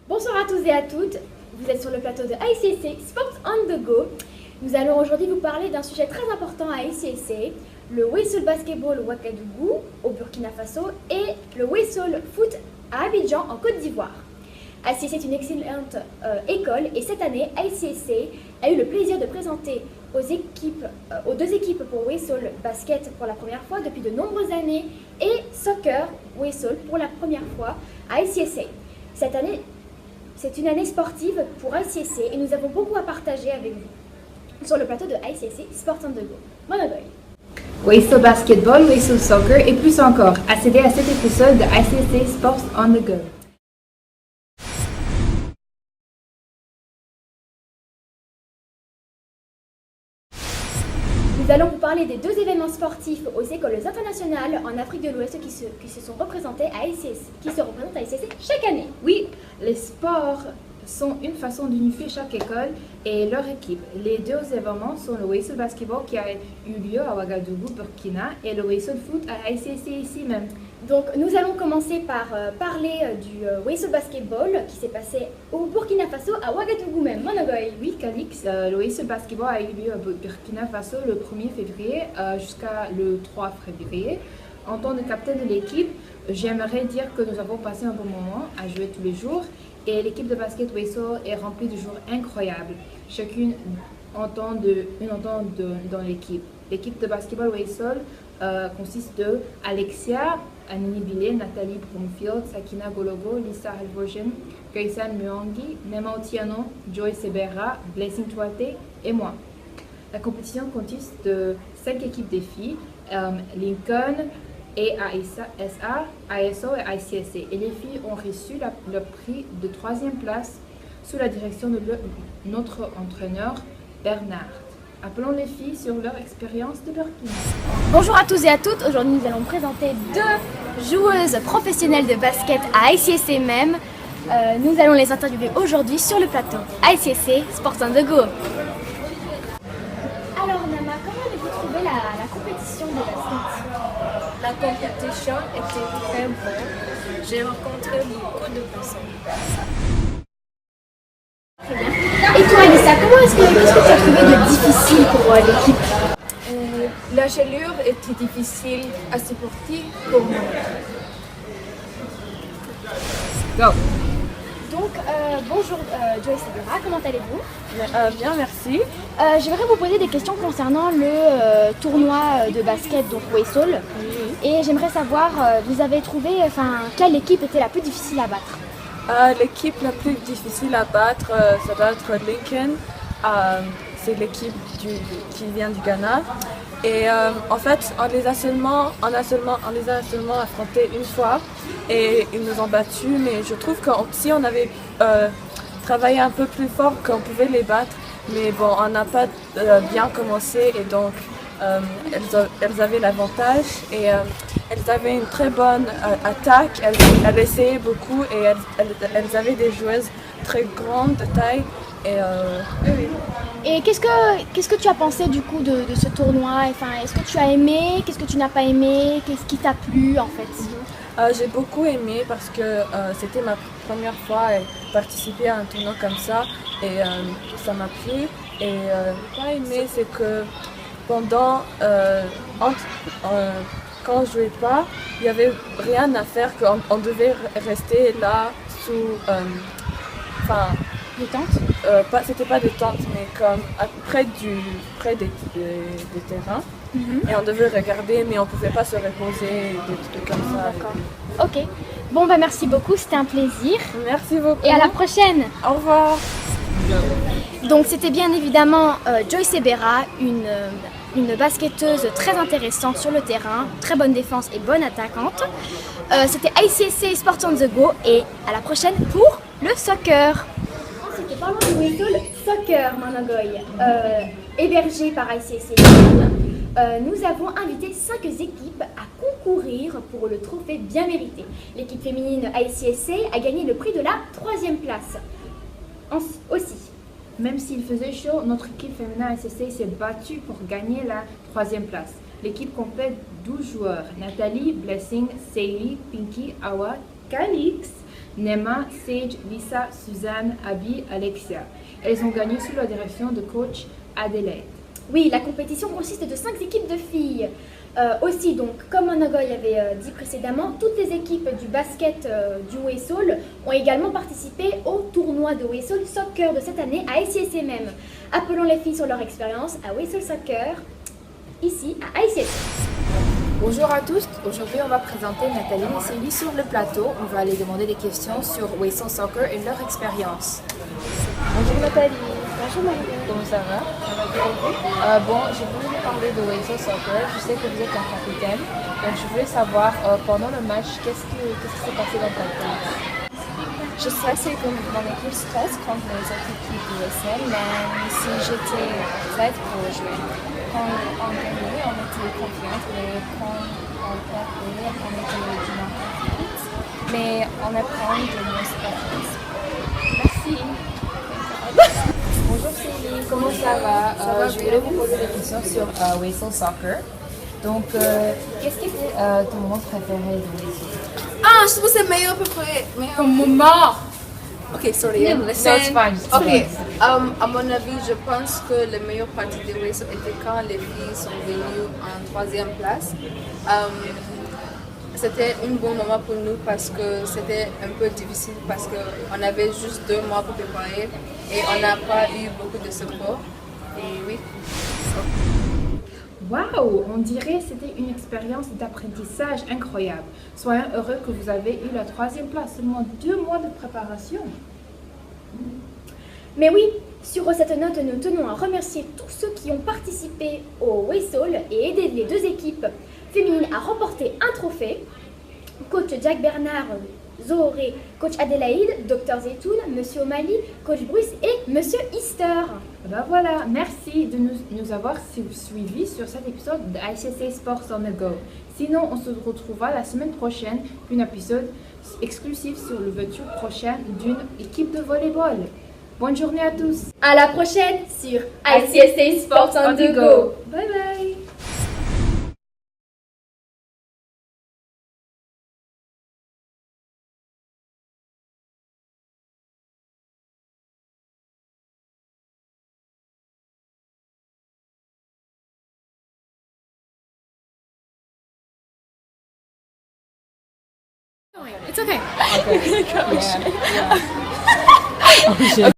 Bonsoir à tous et à toutes, vous êtes sur le plateau de ICSC Sports on the Go. Nous allons aujourd'hui vous parler d'un sujet très important à ICSC, le Whistle Basketball Ouagadougou au Burkina Faso et le Whistle Foot à Abidjan en Côte d'Ivoire. ICSC est une excellente école et cette année, ICSC a eu le plaisir de présenter aux deux équipes pour Whistle Basket pour la première fois depuis de nombreuses années et Soccer Whistle pour la première fois à ICSC. Cette année, c'est une année sportive pour ICSC et nous avons beaucoup à partager avec vous sur le plateau de ICSC Sports on the Go. Monogoy. Whistle Basketball, Whistle Soccer et plus encore. Accédez à cet épisode de ICSC Sports on the Go. Nous allons vous parler des deux événements sportifs aux écoles internationales en Afrique de l'Ouest qui se représentent à ICSC chaque année. Oui, les sports sont une façon d'unifier chaque école et leur équipe. Les deux événements sont le Whistle Basketball qui a eu lieu à Ouagadougou, Burkina, et le Whistle Foot à ICSC ici même. Donc nous allons commencer par parler du Whistle Basketball qui s'est passé au Burkina Faso à Ouagadougou même. Monogoy. Oui, Calix, le Whistle Basketball a eu lieu au Burkina Faso le 1er février jusqu'à le 3 février. En tant que capitaine de l'équipe, j'aimerais dire que nous avons passé un bon moment à jouer tous les jours et l'équipe de basket Whistle est remplie de jours incroyables. Chacune entend dans l'équipe. L'équipe de basketball Whistle consiste de Alexia, Anini Billet, Nathalie Bromfield, Sakina Gologo, Lisa Halvorgen, Kaisan Muangi, Nema Otiano, Joy Sebera, Blessing Touate et moi. La compétition consiste de 5 équipes des filles, Lincoln, ASA, ASO et ICSC. Et les filles ont reçu le prix de 3e place sous la direction de notre entraîneur Bernard. Appelons les filles sur leur expérience de Burkina. Bonjour à tous et à toutes, aujourd'hui nous allons présenter deux joueuses professionnelles de basket à ICSC même. Nous allons les interviewer aujourd'hui sur le plateau ICSC Sports on the Go. Alors Nama, comment avez-vous trouvé la compétition de basket? La compétition était très bonne. J'ai rencontré beaucoup de personnes. Très bien. Et toi Elissa, qu'est-ce que tu as trouvé de difficile pour l'équipe? La chaleur était difficile à supporter pour moi. Go! Donc, bonjour Joyce Sebera, comment allez-vous? Bien, merci. J'aimerais vous poser des questions concernant le tournoi de basket, donc Whistle. Et j'aimerais savoir, vous avez trouvé, quelle équipe était la plus difficile à battre? L'équipe la plus difficile à battre, ça doit être Lincoln. C'est l'équipe qui vient du Ghana. Et en fait, on les a seulement affrontés une fois et ils nous ont battus. Mais je trouve que si on avait travaillé un peu plus fort, qu'on pouvait les battre. Mais bon, on n'a pas bien commencé et donc elles avaient l'avantage et elles avaient une très bonne attaque. Elles essayaient beaucoup et elles avaient des joueuses très grandes de taille. Et qu'est-ce que tu as pensé du coup de ce tournoi? Est-ce que tu as aimé? Qu'est-ce que tu n'as pas aimé? Qu'est-ce qui t'a plu en fait? J'ai beaucoup aimé parce que c'était ma première fois à participer à un tournoi comme ça et ça m'a plu. Et pas aimé, c'est que pendant quand je jouais pas, il n'y avait rien à faire, qu'on devait rester là sous Des tentes? c'était pas des tentes, mais comme près des terrains. Et on devait regarder, mais on pouvait pas se reposer, des trucs comme ça. D'accord. Ok. Bon, merci beaucoup, c'était un plaisir. Merci beaucoup. Et à la prochaine. Au revoir. Donc, c'était bien évidemment Joyce Sebera, une basketteuse très intéressante sur le terrain, très bonne défense et bonne attaquante. C'était ICSC Sports on the Go et à la prochaine pour le soccer. Ensuite, parlons du Whistle Soccer Managoy, hébergé par ICSC. Nous avons invité 5 équipes à concourir pour le trophée bien mérité. L'équipe féminine ICSC a gagné le prix de la 3e place. Aussi. Même s'il faisait chaud, notre équipe féminin ICSC s'est battue pour gagner la 3e place. L'équipe complète 12 joueurs. Nathalie, Blessing, Seili, Pinky, Awa, Calix, Nema, Sage, Lisa, Suzanne, Abby, Alexia. Elles ont gagné sous la direction de coach Adelaide. Oui, la compétition consiste de 5 équipes de filles. Aussi, donc, comme Anagoy avait dit précédemment, toutes les équipes du basket du Wesol ont également participé au tournoi de Wesol Soccer de cette année à ICSC même. Appelons les filles sur leur expérience à Wesol Soccer, ici à ICSC. Bonjour à tous, aujourd'hui on va présenter Nathalie et Célie sur le plateau. On va aller demander des questions sur Wesol Soccer et leur expérience. Bonjour Nathalie. Bonjour Marie. Comment ça va? Bon, j'ai voulu vous parler de Wesol Soccer. Je sais que vous êtes un capitaine, donc je voulais savoir pendant le match, qu'est-ce qui s'est passé dans ta tête? Je stressais comme mon équipe stresse contre les autres équipes du SM, mais si j'étais prête pour jouer. Quand on gagnait, on était confiante, et quand on perdait, on était du vite. Mais on apprend de nos expériences. Merci. Bonjour Célie, comment ça va? Je voulais vous poser des questions sur Wesol Soccer. Donc, qu'est-ce qui était ton moment préféré de Wesol? Ah, je trouve que c'est le meilleur à peu près. Meilleur moment. Ok, sorry. No, it's fine. Ok, à mon avis, je pense que la meilleure partie de Wesol était quand les filles sont venues en 3e place. C'était un bon moment pour nous parce que c'était un peu difficile parce qu'on avait juste 2 mois pour préparer et on n'a pas eu beaucoup de support. Et oui. Waouh, on dirait que c'était une expérience d'apprentissage incroyable. Soyons heureux que vous avez eu la 3e place, seulement 2 mois de préparation. Mais oui, sur cette note, nous tenons à remercier tous ceux qui ont participé au Wesol et aidé les 2 équipes féminines à remporter un trophée. Coach Jack Bernard, Zohoré, coach Adélaïde, Dr Zetoun, Monsieur O'Malley, coach Bruce et Monsieur Easter. Ben voilà, merci de nous avoir suivis sur cet épisode de ICSC Sports on the Go. Sinon, on se retrouvera la semaine prochaine pour un épisode exclusif sur l'ouverture prochaine d'une équipe de volleyball. Bonne journée à tous. À la prochaine sur ICSC Sports on the Go. Bye bye. It's okay. Okay. Yeah.